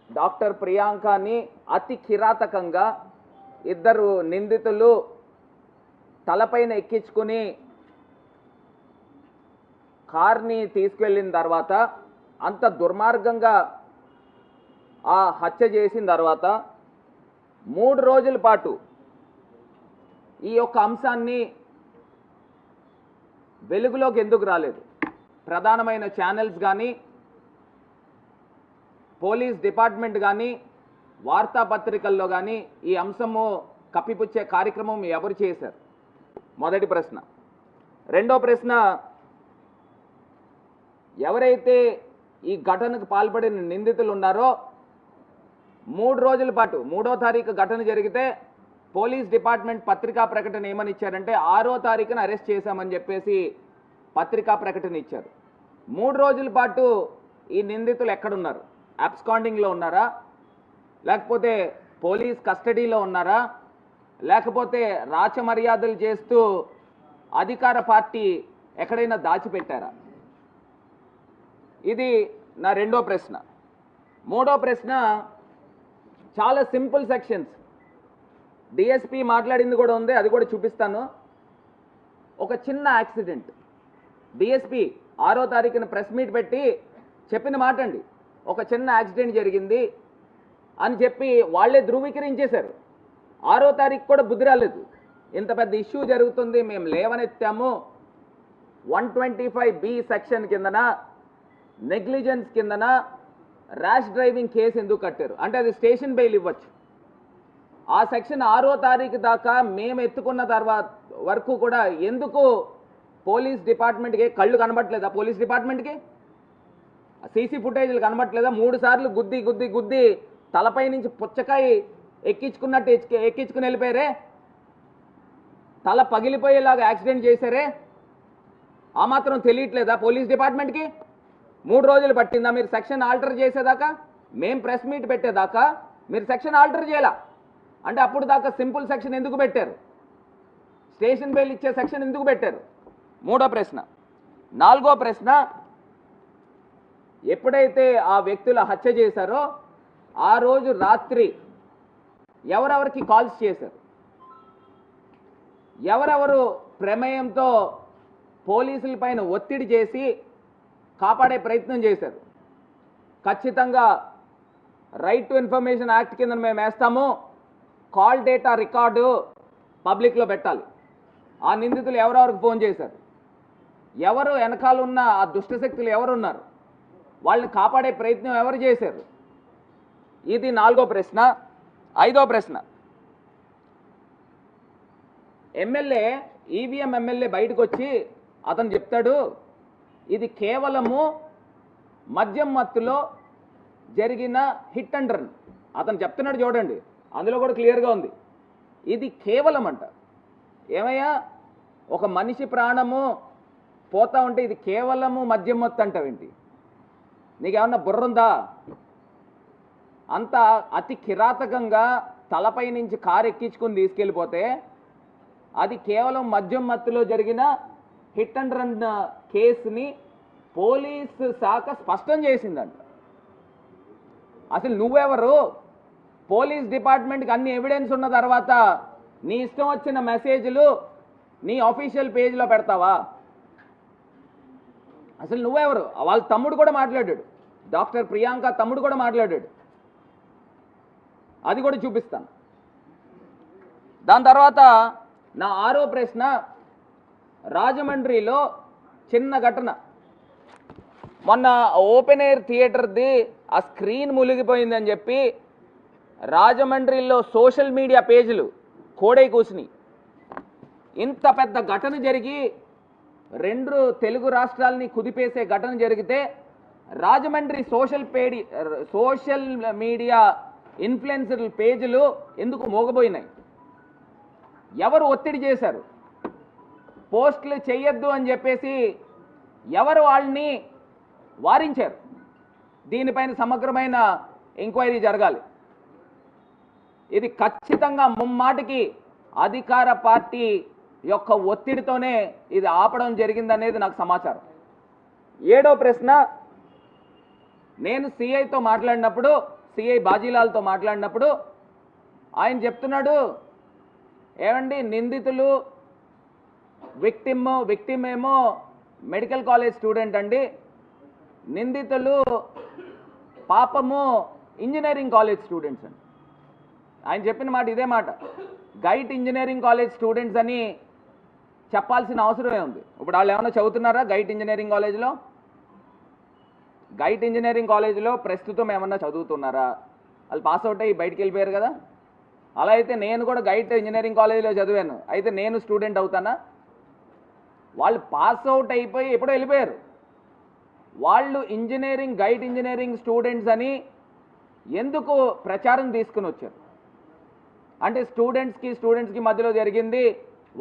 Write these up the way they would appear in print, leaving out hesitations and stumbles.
Doctor ప్రియాంకని అతి కిరాతకంగా ఇద్దరు నిందితులు తలపైన ఎక్కించుకుని కార్ని తీసుకెళ్ళిన తర్వాత అంత దుర్మార్గంగా ఆ హత్య చేసిన తర్వాత 3 రోజుల పాటు ఈ యొక్క అంశాన్ని వెలుగులోకి ఎందుకు రాలేదు? ప్రధానమైన ఛానల్స్ కానీ, పోలీస్ డిపార్ట్మెంట్ కానీ, వార్తాపత్రికల్లో కానీ ఈ అంశము కప్పిపుచ్చే కార్యక్రమం ఎవరు చేశారు? మొదటి ప్రశ్న. రెండో ప్రశ్న, ఎవరైతే ఈ ఘటనకు పాల్పడిన నిందితులు ఉన్నారో 3 రోజుల పాటు 3వ తారీఖు ఘటన జరిగితే పోలీస్ డిపార్ట్మెంట్ పత్రికా ప్రకటన ఏమని ఇచ్చారంటే 6వ తారీఖున అరెస్ట్ చేశామని చెప్పేసి పత్రికా ప్రకటన ఇచ్చారు. 3 రోజుల పాటు ఈ నిందితులు ఎక్కడున్నారు? అబ్స్కాండింగ్లో ఉన్నారా, లేకపోతే పోలీస్ కస్టడీలో ఉన్నారా, లేకపోతే రాచమర్యాదలు చేస్తూ అధికార పార్టీ ఎక్కడైనా దాచిపెట్టారా? ఇది నా రెండో ప్రశ్న. మూడో ప్రశ్న, చాలా సింపుల్ సెక్షన్స్. డిఎస్పీ మాట్లాడింది కూడా ఉంది, అది కూడా చూపిస్తాను. ఒక చిన్న యాక్సిడెంట్, డిఎస్పీ 6వ తారీఖున ప్రెస్ మీట్ పెట్టి చెప్పిన మాట అండి, ఒక చిన్న యాక్సిడెంట్ జరిగింది అని చెప్పి వాళ్ళే ధృవీకరించేశారు. 6వ తారీఖు కూడా బుద్ధి రాలేదు, ఇంత పెద్ద ఇష్యూ జరుగుతుంది, మేము లేవనెత్తాము, 125B సెక్షన్ కిందన, నెగ్లిజెన్స్ కిందన ర్యాష్ డ్రైవింగ్ కేసు ఎందుకు కట్టారు అంటే అది స్టేషన్ బెయిల్ ఇవ్వచ్చు. ఆ సెక్షన్ 6వ తారీఖు దాకా మేము ఎత్తుకున్న తర్వాత వరకు కూడా ఎందుకు పోలీస్ డిపార్ట్మెంట్కి కళ్ళు కనబట్టలేదా? పోలీస్ డిపార్ట్మెంట్కి సీసీ ఫుటేజ్లు కనబట్టలేదా? 3 సార్లు గుద్ది గుద్ది గుద్ది తలపై నుంచి పుచ్చకాయ ఎక్కించుకున్నట్టు ఎక్కించుకుని వెళ్ళిపోయారే, తల పగిలిపోయేలాగా యాక్సిడెంట్ చేశారే, ఆ మాత్రం తెలియట్లేదా పోలీస్ డిపార్ట్మెంట్కి? 3 రోజులు పట్టిందా మీరు సెక్షన్ ఆల్టర్ చేసేదాకా? మేము ప్రెస్ మీట్ పెట్టేదాకా మీరు సెక్షన్ ఆల్టర్ చేయాల అంటే అప్పుడు దాకా సింపుల్ సెక్షన్ ఎందుకు పెట్టారు? స్టేషన్ బెయిల్ ఇచ్చే సెక్షన్ ఎందుకు పెట్టారు? మూడో ప్రశ్న. నాలుగో ప్రశ్న, ఎప్పుడైతే ఆ వ్యక్తుల హత్య చేశారో ఆ రోజు రాత్రి ఎవరెవరికి కాల్స్ చేశారు? ఎవరెవరు ప్రమేయంతో పోలీసుల పైన ఒత్తిడి చేసి కాపాడే ప్రయత్నం చేశారు? ఖచ్చితంగా రైట్ టు ఇన్ఫర్మేషన్ యాక్ట్ కింద మేము వేస్తాము, కాల్ డేటా రికార్డు పబ్లిక్లో పెట్టాలి. ఆ నిందితులు ఎవరెవరికి ఫోన్ చేశారు? ఎవరు వెనకాల ఉన్న ఆ దుష్టశక్తులు ఎవరున్నారు? వాళ్ళని కాపాడే ప్రయత్నం ఎవరు చేశారు? ఇది 4వ ప్రశ్న. 5వ ప్రశ్న, ఎమ్మెల్యే ఈవీఎం ఎమ్మెల్యే బయటకు వచ్చి అతను చెప్తాడు, ఇది కేవలము మద్యం మత్తులో జరిగిన హిట్ అండ్ రన్. అతను చెప్తున్నాడు చూడండి, అందులో కూడా క్లియర్గా ఉంది, ఇది కేవలం అంట. ఏమయ్యా, ఒక మనిషి ప్రాణము పోతా ఉంటే ఇది కేవలము మద్యం మత్తు అంటావేంటి? నీకేమన్నా బుర్రుందా? అంత అతి కిరాతకంగా తలపై నుంచి కారు ఎక్కించుకుని తీసుకెళ్ళిపోతే అది కేవలం మద్యం మత్తులో జరిగిన హిట్ అండ్ రన్ కేసుని పోలీసు శాఖ స్పష్టం చేసిందంట. అసలు నువ్వెవరు? పోలీస్ డిపార్ట్మెంట్కి అన్ని ఎవిడెన్స్ ఉన్న తర్వాత నీ ఇష్టం వచ్చిన మెసేజ్లు నీ ఆఫీషియల్ పేజ్లో పెడతావా? అసలు నువ్వెవరు? వాళ్ళ తమ్ముడు కూడా మాట్లాడాడు, డాక్టర్ ప్రియాంక తమ్ముడు కూడా మాట్లాడాడు, అది కూడా చూపిస్తాను. దాని తర్వాత నా 6వ ప్రశ్న, రాజమండ్రిలో చిన్న ఘటన. మొన్న ఓపెన్ ఎయిర్ థియేటర్ది ఆ స్క్రీన్ మునిగిపోయిందని చెప్పి రాజమండ్రిలో సోషల్ మీడియా పేజీలు కోడై కూసినాయి. ఇంత పెద్ద ఘటన జరిగి 2 తెలుగు రాష్ట్రాలని కుదిపేసే ఘటన జరిగితే రాజమండ్రి సోషల్ మీడియా ఇన్ఫ్లుయెన్సర్ పేజీలు ఎందుకు మోగబోయినాయి? ఎవరు ఒత్తిడి చేశారు? పోస్టులు చేయొద్దు అని చెప్పేసి ఎవరు వాళ్ళని వారించారు? దీనిపైన సమగ్రమైన ఎంక్వైరీ జరగాలి. ఇది ఖచ్చితంగా ముమ్మాటికి అధికార పార్టీ యొక్క ఒత్తిడితోనే ఇది ఆపడం జరిగిందనేది నాకు సమాచారం. 7వ ప్రశ్న, నేను సిఐతో మాట్లాడినప్పుడు, సిఐ బాజీలాల్తో మాట్లాడినప్పుడు ఆయన చెప్తున్నాడు, ఏమండి నిందితులు విక్టిమ్ ఏమో మెడికల్ కాలేజ్ స్టూడెంట్ అండి, నిందితులు పాపము ఇంజనీరింగ్ కాలేజ్ స్టూడెంట్స్ అండి. ఆయన చెప్పిన మాట ఇదే మాట. గైట్ ఇంజనీరింగ్ కాలేజ్ స్టూడెంట్స్ అని చెప్పాల్సిన అవసరమే ఉంది. ఇప్పుడు వాళ్ళు ఏమైనా చదువుతున్నారా గైట్ ఇంజనీరింగ్ కాలేజీలో? గైట్ ఇంజనీరింగ్ కాలేజీలో ప్రస్తుతం ఏమన్నా చదువుతున్నారా? వాళ్ళు పాస్ అవుట్ అయ్యి బయటికి వెళ్ళిపోయారు కదా. అలా అయితే నేను కూడా గైట్ ఇంజనీరింగ్ కాలేజీలో చదివాను, అయితే నేను స్టూడెంట్ అవుతానా? వాళ్ళు పాస్ అవుట్ అయిపోయి ఎప్పుడో వెళ్ళిపోయారు. వాళ్ళు గైట్ ఇంజనీరింగ్ స్టూడెంట్స్ అని ఎందుకు ప్రచారం తీసుకుని వచ్చారు అంటే స్టూడెంట్స్కి మధ్యలో జరిగింది.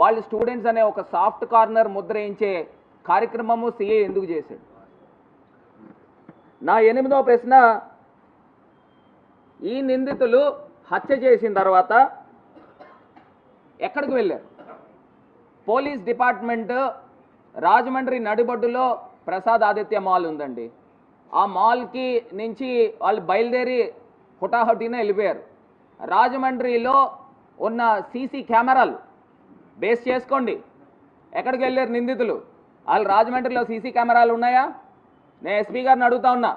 వాళ్ళు స్టూడెంట్స్ అనే ఒక సాఫ్ట్ కార్నర్ ముద్ర వేయించే కార్యక్రమము సిఏ ఎందుకు చేశాడు? నా 8వ ప్రశ్న, ఈ నిందితులు హత్య చేసిన తర్వాత ఎక్కడికి వెళ్ళారు? పోలీస్ డిపార్ట్మెంట్ రాజమండ్రి నడిబొడ్డులో ప్రసాద్ ఆదిత్య మాల్ ఉందండి. ఆ మాల్కి నుంచి వాళ్ళు బయలుదేరి హుటాహుటిన వెళ్ళిపోయారు. రాజమండ్రిలో ఉన్న సీసీ కెమెరాలు బేస్ చేసుకోండి, ఎక్కడికి వెళ్ళారు నిందితులు? వాళ్ళు రాజమండ్రిలో సీసీ కెమెరాలు ఉన్నాయా? నేను ఎస్పీ గారిని అడుగుతా ఉన్నా.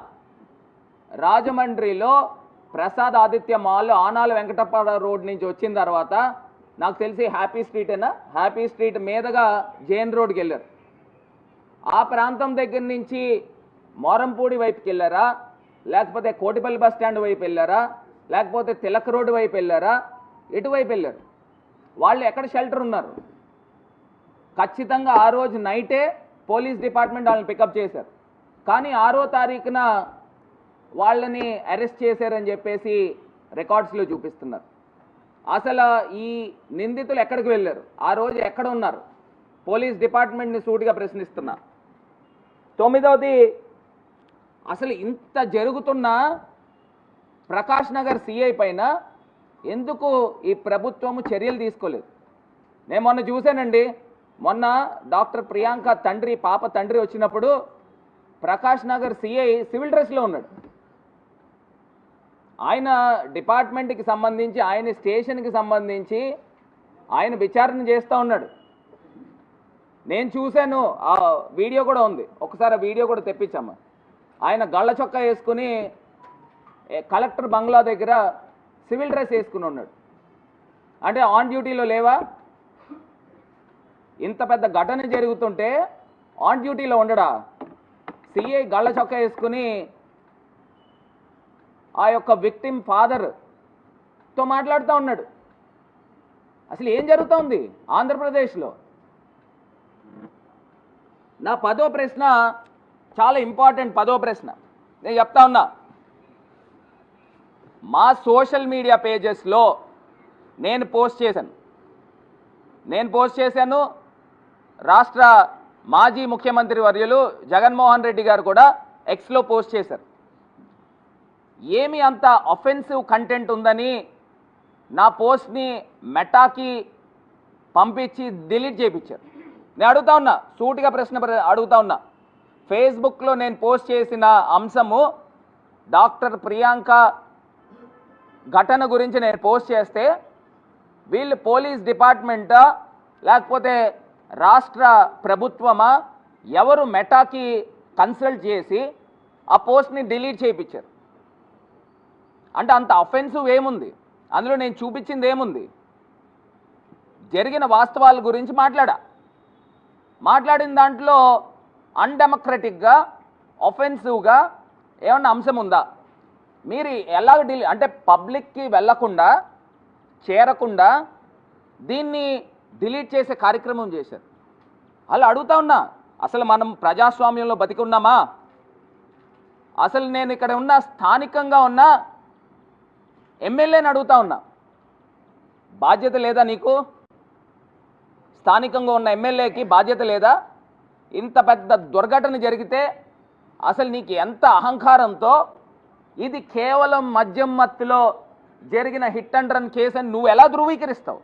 రాజమండ్రిలో ప్రసాద్ ఆదిత్య మాల్ ఆనాల వెంకటప్ప రోడ్ నుంచి వచ్చిన తర్వాత నాకు తెలిసి హ్యాపీ స్ట్రీట్ మీదుగా జైన్ రోడ్కి వెళ్ళారు. ఆ ప్రాంతం దగ్గర నుంచి మోరంపూడి వైపుకి వెళ్ళారా, లేకపోతే కోటిపల్లి బస్ స్టాండ్ వైపు వెళ్ళారా, లేకపోతే తిలక్ రోడ్డు వైపు వెళ్ళారా? ఎటువైపు వెళ్ళారు? వాళ్ళు ఎక్కడ షెల్టర్ ఉన్నారు? ఖచ్చితంగా ఆ రోజు నైటే పోలీస్ డిపార్ట్మెంట్ వాళ్ళని పికప్ చేశారు. కానీ 6వ తారీఖున వాళ్ళని అరెస్ట్ చేశారని చెప్పేసి రికార్డ్స్లో చూపిస్తున్నారు. అసలు ఈ నిందితులు ఎక్కడికి వెళ్ళారు? ఆ రోజు ఎక్కడ ఉన్నారు? పోలీస్ డిపార్ట్మెంట్ని సూటిగా ప్రశ్నిస్తున్నా. 9వది, అసలు ఇంత జరుగుతున్న ప్రకాష్ నగర్ సిఐ పైన ఎందుకు ఈ ప్రభుత్వము చర్యలు తీసుకోలేదు? నేను మొన్న చూశానండి. మొన్న డాక్టర్ ప్రియాంక పాప తండ్రి వచ్చినప్పుడు ప్రకాష్ నగర్ సిఐ సివిల్ డ్రెస్లో ఉన్నాడు. ఆయన డిపార్ట్మెంట్కి సంబంధించి, ఆయన స్టేషన్కి సంబంధించి ఆయన విచారణ చేస్తూ ఉన్నాడు. నేను చూశాను, ఆ వీడియో కూడా ఉంది, ఒకసారి ఆ వీడియో కూడా తెప్పించాము. ఆయన గళ్ళ చొక్కా వేసుకుని కలెక్టర్ బంగ్లా దగ్గర సివిల్ డ్రెస్ వేసుకుని ఉన్నాడు. అంటే ఆన్ డ్యూటీలో లేవా? ఇంత పెద్ద ఘటన జరుగుతుంటే ఆన్ డ్యూటీలో ఉండడా? సిఐ గళ్ళ చొక్కా వేసుకుని ఆ యొక్క విక్టిమ్ ఫాదర్తో మాట్లాడుతూ ఉన్నాడు. అసలు ఏం జరుగుతోంది ఆంధ్రప్రదేశ్లో? నా 10వ ప్రశ్న చాలా ఇంపార్టెంట్. 10వ ప్రశ్న నేను చెప్తా ఉన్నా. మా సోషల్ మీడియా పేజెస్లో నేను పోస్ట్ చేశాను. రాష్ట్ర మాజీ ముఖ్యమంత్రి వర్యులు జగన్మోహన్ రెడ్డి గారు కూడా ఎక్స్లో పోస్ట్ చేశారు. ఏమి అంత అఫెన్సివ్ కంటెంట్ ఉందని నా పోస్ట్ని మెటాకి పంపించి డిలీట్ చేయించారు. నేను అడుగుతా ఉన్నా, సూటిగా ప్రశ్న అడుగుతా ఉన్నా. ఫేస్బుక్లో నేను పోస్ట్ చేసిన అంశము డాక్టర్ ప్రియాంక ఘటన గురించి నేను పోస్ట్ చేస్తే వీళ్ళు పోలీస్ డిపార్ట్మెంటా లేకపోతే రాష్ట్ర ప్రభుత్వమా ఎవరు మెటాకి కన్సల్ట్ చేసి ఆ పోస్ట్ని డిలీట్ చేయించారు? అంటే అంత అఫెన్సివ్ ఏముంది అందులో? నేను చూపించింది ఏముంది? జరిగిన వాస్తవాల గురించి మాట్లాడిన దాంట్లో అన్డెమోక్రటిక్గా, అఫెన్సివ్గా ఏమన్నా అంశం ఉందా? మీరు ఎలా అంటే పబ్లిక్కి వెళ్లకుండా, చేరకుండా దీన్ని డిలీట్ చేసే కార్యక్రమం చేశారు. అలా అడుగుతా ఉన్నా, అసలు మనం ప్రజాస్వామ్యంలో బతికి ఉన్నామా? అసలు నేను ఇక్కడ ఉన్న స్థానికంగా ఉన్న ఎమ్మెల్యేని అడుగుతా ఉన్నా, బాధ్యత లేదా నీకు? స్థానికంగా ఉన్న ఎమ్మెల్యేకి బాధ్యత లేదా? ఇంత పెద్ద దుర్ఘటన జరిగితే అసలు నీకు ఎంత అహంకారంతో ఇది కేవలం మద్యం మత్తులో జరిగిన హిట్ అండ్ రన్ కేసు అని నువ్వు ఎలా ధృవీకరిస్తావు?